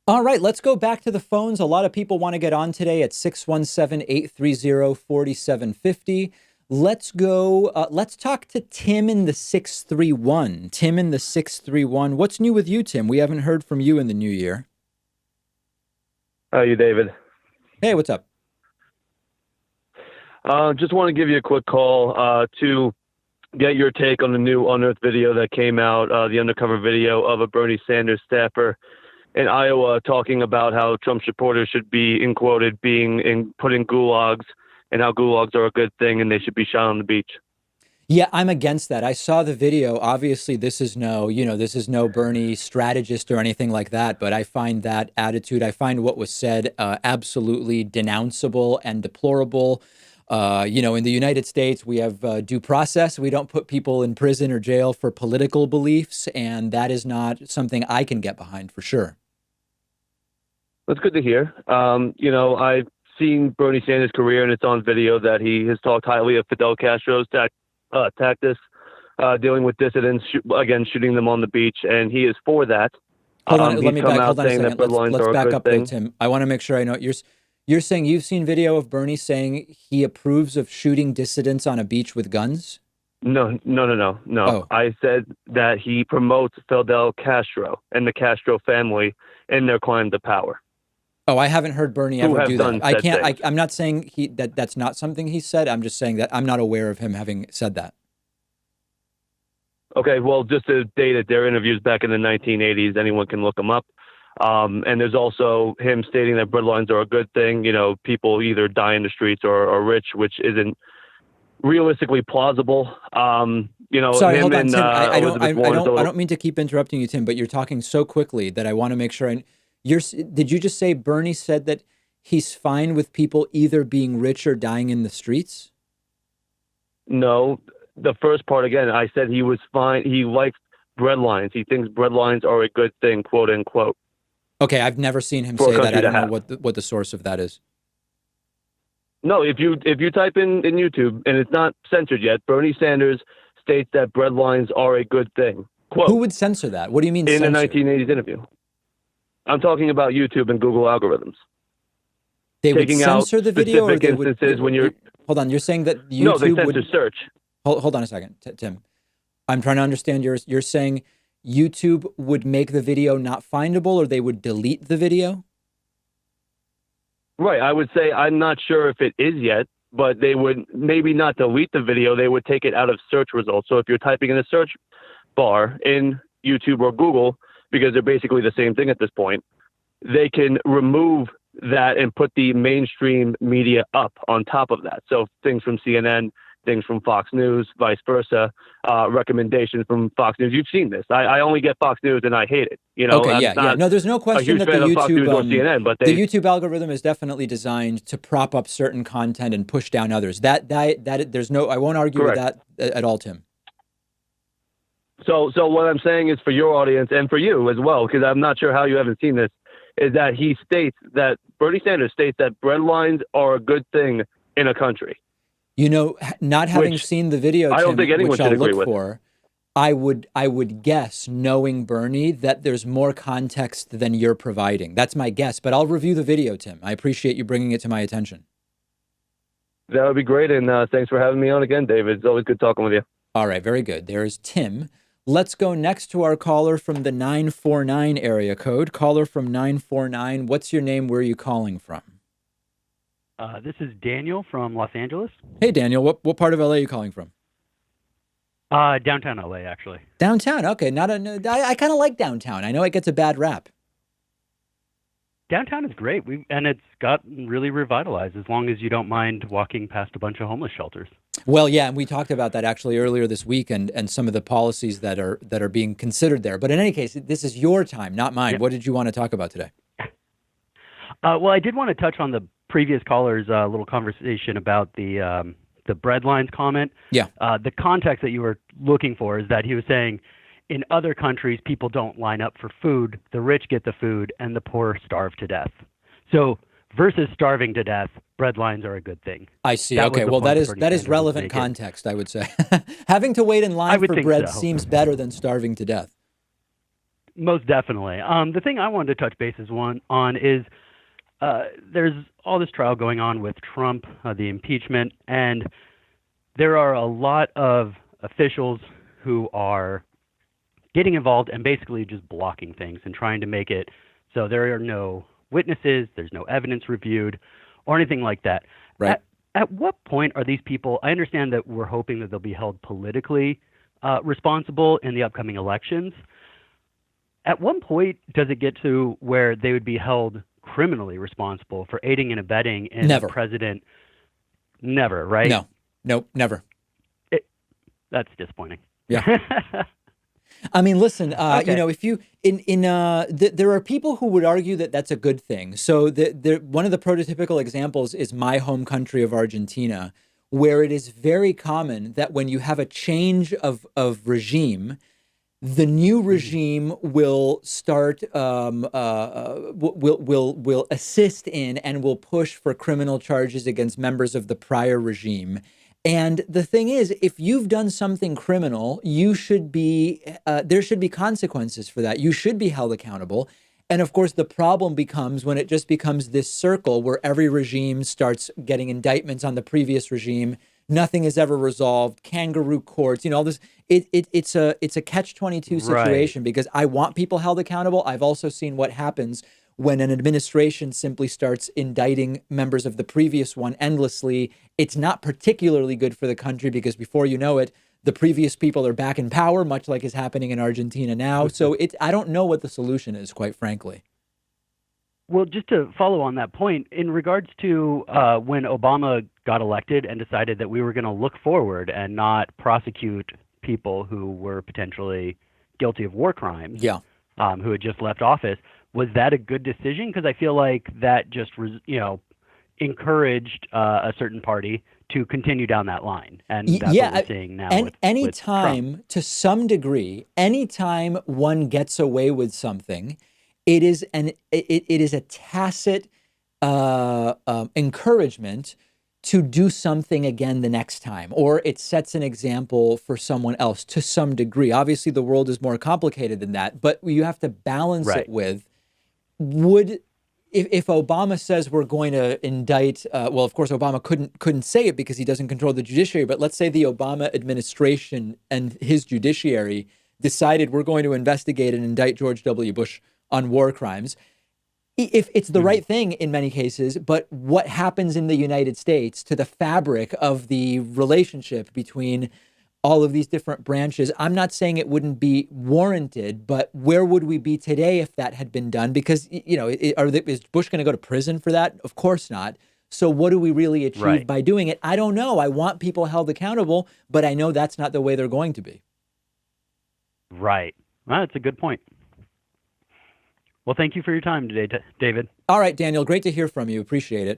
All right, let's go back to the phones. A lot of people want to get on today at 617-830-4750. Let's go. Let's talk to Tim in the 631. Tim in the 631. What's new with you, Tim? We haven't heard from you in the new year. How are you, David? Hey, what's up? Just want to give you a quick call to get your take on the new Unearthed video that came out, the undercover video of a Bernie Sanders staffer in Iowa talking about how Trump supporters should be, in quoted, put in gulags, and how gulags are a good thing and they should be shot on the beach. Yeah, I'm against that. I saw the video. Obviously, this is no Bernie strategist or anything like that, but I find that attitude, I find what was said absolutely denounceable and deplorable. In the United States, we have due process. We don't put people in prison or jail for political beliefs, and that is not something I can get behind for sure. That's good to hear. I've seen Bernie Sanders' career, and it's on video that he has talked highly of Fidel Castro's tactics, dealing with dissidents, shooting them on the beach, and he is for that. Hold on, hold on a saying second. Let's back up there, Tim. I want to make sure I know. You're saying you've seen video of Bernie saying he approves of shooting dissidents on a beach with guns? No. Oh. I said that he promotes Fidel Castro and the Castro family in their climb to power. Oh, I haven't heard Bernie ever do that. I can't. Things. I'm not saying that's not something he said. I'm just saying that I'm not aware of him having said that. Okay, well, just to date it, there are interviews back in the 1980s. Anyone can look them up. And there's also him stating that breadlines are a good thing. You know, people either die in the streets or are rich, which isn't realistically plausible. Sorry, hold on, Tim. I don't don't mean to keep interrupting you, Tim, but you're talking so quickly that I want to make sure. Did you just say Bernie said that he's fine with people either being rich or dying in the streets? No, the first part again. I said he was fine. He likes breadlines. He thinks breadlines are a good thing, quote unquote. Okay, I've never seen him say that. I don't know what the source of that is. No, if you type in YouTube and it's not censored yet, Bernie Sanders states that breadlines are a good thing. Quote, who would censor that? What do you mean in censor? the 1980s interview? I'm talking about YouTube and Google algorithms. They would censor the video, or they would. When you're hold on, you're saying that YouTube no, they censor search. Hold on a second, Tim. I'm trying to understand. You're saying YouTube would make the video not findable, or they would delete the video? Right. I would say I'm not sure if it is yet, but they would maybe not delete the video. They would take it out of search results. So if you're typing in a search bar in YouTube or Google, because they're basically the same thing at this point, they can remove that and put the mainstream media up on top of that. So things from CNN, things from Fox News, vice versa, recommendations from Fox News. You've seen this. I only get Fox News and I hate it. You know, okay, yeah. No, there's no question that the YouTube, CNN, but the YouTube algorithm is definitely designed to prop up certain content and push down others. That there's no, I won't argue Correct. with that at all, Tim. So what I'm saying is for your audience and for you as well, because I'm not sure how you haven't seen this, is that Bernie Sanders states that breadlines are a good thing in a country. You know, not having seen the video, Tim, I don't think anyone which should I'll agree look with. for, I would guess, knowing Bernie, that there's more context than you're providing. That's my guess, but I'll review the video, Tim. I appreciate you bringing it to my attention. That would be great, and thanks for having me on again, David. It's always good talking with you. All right, very good. There's Tim. Let's go next to our caller from the 949 area code. Caller from 949, what's your name? Where are you calling from? This is Daniel from Los Angeles. Hey, Daniel, what part of LA are you calling from? Downtown LA, actually. Downtown, okay. I kind of like downtown. I know it gets a bad rap. Downtown is great, and it's gotten really revitalized as long as you don't mind walking past a bunch of homeless shelters. Well, yeah, and we talked about that actually earlier this week, and some of the policies that are being considered there. But in any case, this is your time, not mine. What did you want to talk about today? Well, I did want to touch on the previous caller's little conversation about the breadlines comment. Yeah. The context that you were looking for is that he was saying in other countries, people don't line up for food. The rich get the food and the poor starve to death. So versus starving to death, breadlines are a good thing. I see. Okay. Well, that is relevant context, I would say. Having to wait in line for bread seems better than starving to death. Most definitely. The thing I wanted to touch bases on is there's all this trial going on with Trump, the impeachment, and there are a lot of officials who are getting involved and basically just blocking things and trying to make it so there are no witnesses, there's no evidence reviewed, or anything like that. Right. At what point are these people? I understand that we're hoping that they'll be held politically responsible in the upcoming elections. At one point, does it get to where they would be held criminally responsible for aiding and abetting in Never. the president? Never, right? No, never. That's disappointing. Yeah. I mean, listen, Okay. you know, if you there are people who would argue that that's a good thing. So one of the prototypical examples is my home country of Argentina, where it is very common that when you have a change of regime, the new regime will start will assist in and will push for criminal charges against members of the prior regime. And the thing is, if you've done something criminal, you should be there should be consequences for that. You should be held accountable. And of course, the problem becomes when it just becomes this circle where every regime starts getting indictments on the previous regime. Nothing is ever resolved. Kangaroo courts, you know, all this. It's a catch-22 situation because I want people held accountable. I've also seen what happens when an administration simply starts indicting members of the previous one endlessly. It's not particularly good for the country because before you know it, the previous people are back in power, much like is happening in Argentina now. So I don't know what the solution is, quite frankly. Well, just to follow on that point, in regards to when Obama got elected and decided that we were going to look forward and not prosecute people who were potentially guilty of war crimes, who had just left office, was that a good decision? Because I feel like that just encouraged a certain party to continue down that line, and that's what we're seeing now. And with anytime, Trump. to some degree, anytime one gets away with something, it is a tacit encouragement to do something again the next time, or it sets an example for someone else to some degree. Obviously, the world is more complicated than that, but you have to balance it with if Obama says we're going to indict, well, of course, Obama couldn't say it because he doesn't control the judiciary. But let's say the Obama administration and his judiciary decided we're going to investigate and indict George W. Bush on war crimes. If it's the right thing in many cases, but what happens in the United States to the fabric of the relationship between all of these different branches, I'm not saying it wouldn't be warranted, but where would we be today if that had been done? Because, you know, is Bush going to go to prison for that? Of course not. So what do we really achieve by doing it? I don't know. I want people held accountable, but I know that's not the way they're going to be. Right. Well, that's a good point. Well, thank you for your time today, David. All right, Daniel, great to hear from you. Appreciate it.